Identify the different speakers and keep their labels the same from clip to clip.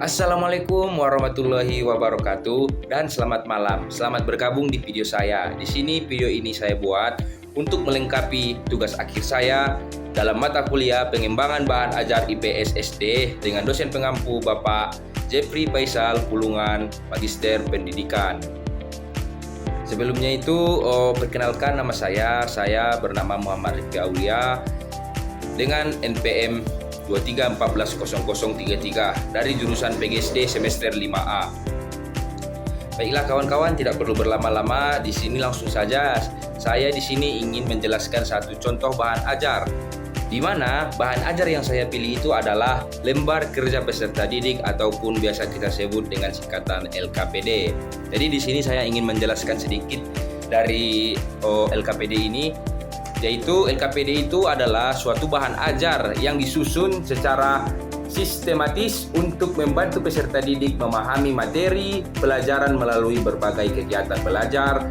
Speaker 1: Assalamualaikum warahmatullahi wabarakatuh dan selamat malam. Selamat bergabung di video saya. Di sini video ini saya buat untuk melengkapi tugas akhir saya dalam mata kuliah pengembangan bahan ajar IPS SD dengan dosen pengampu Bapak Jeffrey Faisal Pulungan, Magister Pendidikan. Sebelumnya itu, perkenalkan nama saya bernama Muhammad Rifki Aulia dengan NPM 23140033 dari jurusan PGSD semester 5A. Baiklah kawan-kawan, tidak perlu berlama-lama, di sini langsung saja. Saya di sini ingin menjelaskan satu contoh bahan ajar, di mana bahan ajar yang saya pilih itu adalah lembar kerja peserta didik ataupun biasa kita sebut dengan singkatan LKPD. Jadi di sini saya ingin menjelaskan sedikit dari LKPD ini. Yaitu LKPD itu adalah suatu bahan ajar yang disusun secara sistematis untuk membantu peserta didik memahami materi pelajaran melalui berbagai kegiatan belajar.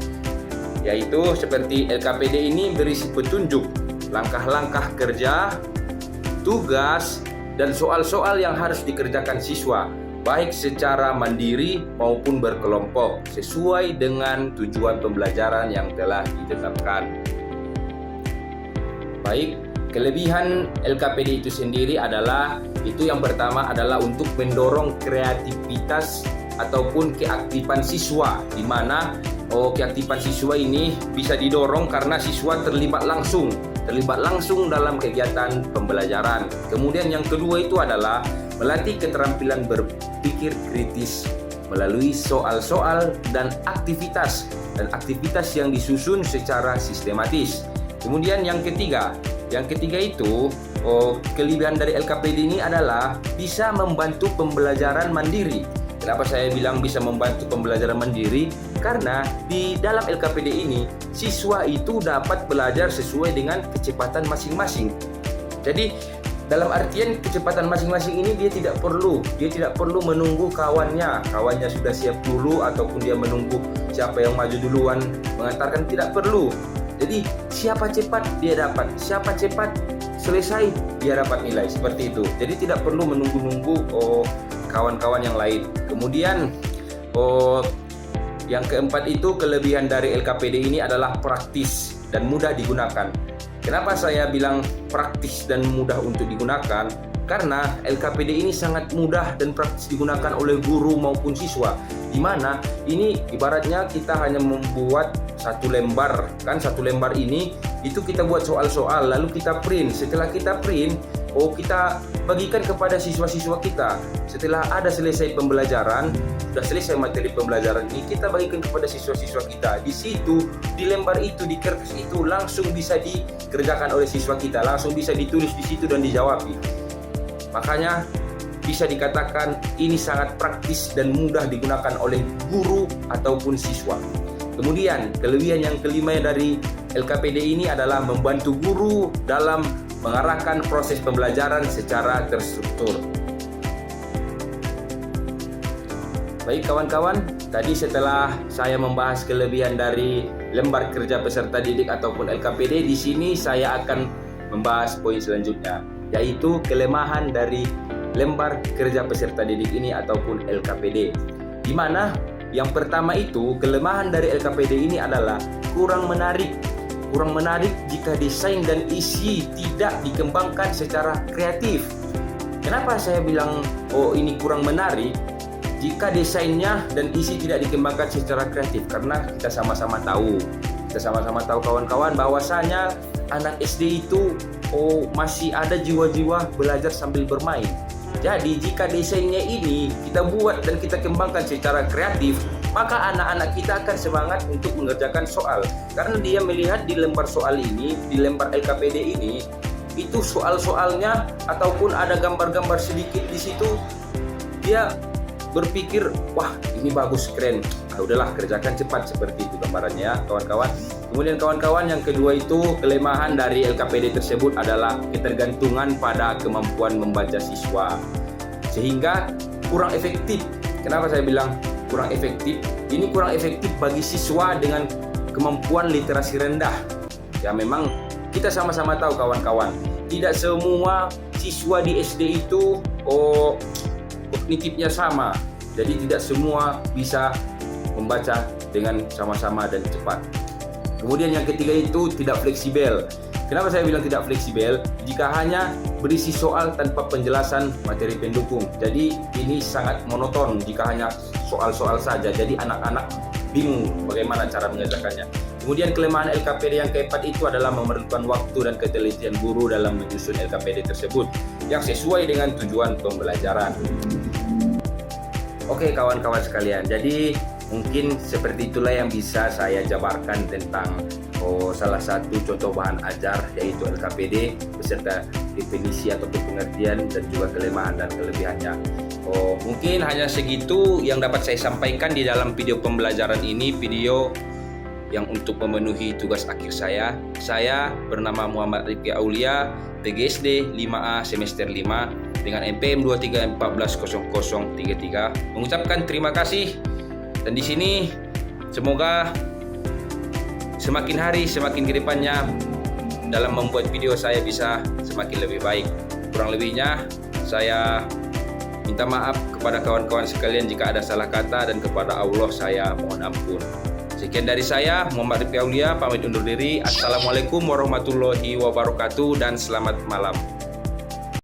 Speaker 1: Yaitu seperti LKPD ini berisi petunjuk, langkah-langkah kerja, tugas, dan soal-soal yang harus dikerjakan siswa, baik secara mandiri maupun berkelompok, sesuai dengan tujuan pembelajaran yang telah ditetapkan. Baik, kelebihan LKPD itu sendiri adalah, itu yang pertama adalah untuk mendorong kreativitas ataupun keaktifan siswa, di mana keaktifan siswa ini bisa didorong karena siswa terlibat langsung dalam kegiatan pembelajaran. Kemudian yang kedua itu adalah melatih keterampilan berpikir kritis melalui soal-soal dan aktivitas yang disusun secara sistematis. Kemudian yang ketiga itu kelebihan dari LKPD ini adalah bisa membantu pembelajaran mandiri. Kenapa saya bilang bisa membantu pembelajaran mandiri? Karena di dalam LKPD ini siswa itu dapat belajar sesuai dengan kecepatan masing-masing. Jadi dalam artian kecepatan masing-masing ini dia tidak perlu menunggu kawannya sudah siap dulu ataupun dia menunggu siapa yang maju duluan mengantarkan, tidak perlu. Jadi siapa cepat dia dapat, siapa cepat selesai dia dapat nilai, seperti itu. Jadi tidak perlu menunggu-nunggu kawan-kawan yang lain. Kemudian yang keempat itu kelebihan dari LKPD ini adalah praktis dan mudah digunakan. Kenapa saya bilang praktis dan mudah untuk digunakan? Karena LKPD ini sangat mudah dan praktis digunakan oleh guru maupun siswa, di mana ini ibaratnya kita hanya membuat satu lembar, kan satu lembar ini itu kita buat soal-soal lalu kita print. Setelah kita print, kita bagikan kepada siswa-siswa kita. Setelah ada selesai pembelajaran, sudah selesai materi pembelajaran ini, kita bagikan kepada siswa-siswa kita. Di situ, di lembar itu, di kertas itu langsung bisa dikerjakan oleh siswa kita, langsung bisa ditulis di situ dan dijawab. Makanya bisa dikatakan ini sangat praktis dan mudah digunakan oleh guru ataupun siswa. Kemudian kelebihan yang kelima dari LKPD ini adalah membantu guru dalam mengarahkan proses pembelajaran secara terstruktur. Baik kawan-kawan, tadi setelah saya membahas kelebihan dari lembar kerja peserta didik ataupun LKPD, di sini saya akan membahas poin selanjutnya, yaitu kelemahan dari lembar kerja peserta didik ini ataupun LKPD. Di mana yang pertama itu kelemahan dari LKPD ini adalah kurang menarik jika desain dan isi tidak dikembangkan secara kreatif. Kenapa saya bilang ini kurang menarik? Jika desainnya dan isi tidak dikembangkan secara kreatif, karena kita sama-sama tahu kawan-kawan bahwasanya anak SD itu masih ada jiwa-jiwa belajar sambil bermain. Jadi jika desainnya ini kita buat dan kita kembangkan secara kreatif, maka anak-anak kita akan semangat untuk mengerjakan soal. Karena dia melihat di lembar soal ini, di lembar LKPD ini, itu soal-soalnya ataupun ada gambar-gambar sedikit di situ, dia berpikir, wah ini bagus, keren. Udahlah kerjakan cepat, seperti itu gambarannya kawan-kawan. Kemudian kawan-kawan yang kedua itu kelemahan dari LKPD tersebut adalah ketergantungan pada kemampuan membaca siswa, sehingga kurang efektif. Kenapa saya bilang kurang efektif? Ini kurang efektif bagi siswa dengan kemampuan literasi rendah. Ya memang kita sama-sama tahu kawan-kawan, tidak semua siswa di SD itu kognitifnya sama. Jadi tidak semua bisa membaca dengan sama-sama dan cepat. Kemudian yang ketiga itu tidak fleksibel. Kenapa saya bilang tidak fleksibel? Jika hanya berisi soal tanpa penjelasan materi pendukung. Jadi ini sangat monoton jika hanya soal-soal saja. Jadi anak-anak bingung bagaimana cara mengerjakannya. Kemudian kelemahan LKPD yang keempat itu adalah memerlukan waktu dan ketelitian guru dalam menyusun LKPD tersebut yang sesuai dengan tujuan pembelajaran. Oke kawan-kawan sekalian, jadi mungkin seperti itulah yang bisa saya jabarkan tentang salah satu contoh bahan ajar yaitu LKPD beserta definisi atau pengertian dan juga kelemahan dan kelebihannya. Mungkin hanya segitu yang dapat saya sampaikan di dalam video pembelajaran ini, video yang untuk memenuhi tugas akhir saya. Saya bernama Muhammad Rifki Aulia, PGSD 5A semester 5 dengan NPM 23140033. Mengucapkan terima kasih, dan di sini semoga semakin hari semakin ke depannya dalam membuat video saya bisa semakin lebih baik. Kurang lebihnya saya minta maaf kepada kawan-kawan sekalian jika ada salah kata, dan kepada Allah saya mohon ampun. Sekian dari saya, Muhammad Rifki Aulia, pamit undur diri. Assalamualaikum warahmatullahi wabarakatuh dan selamat malam.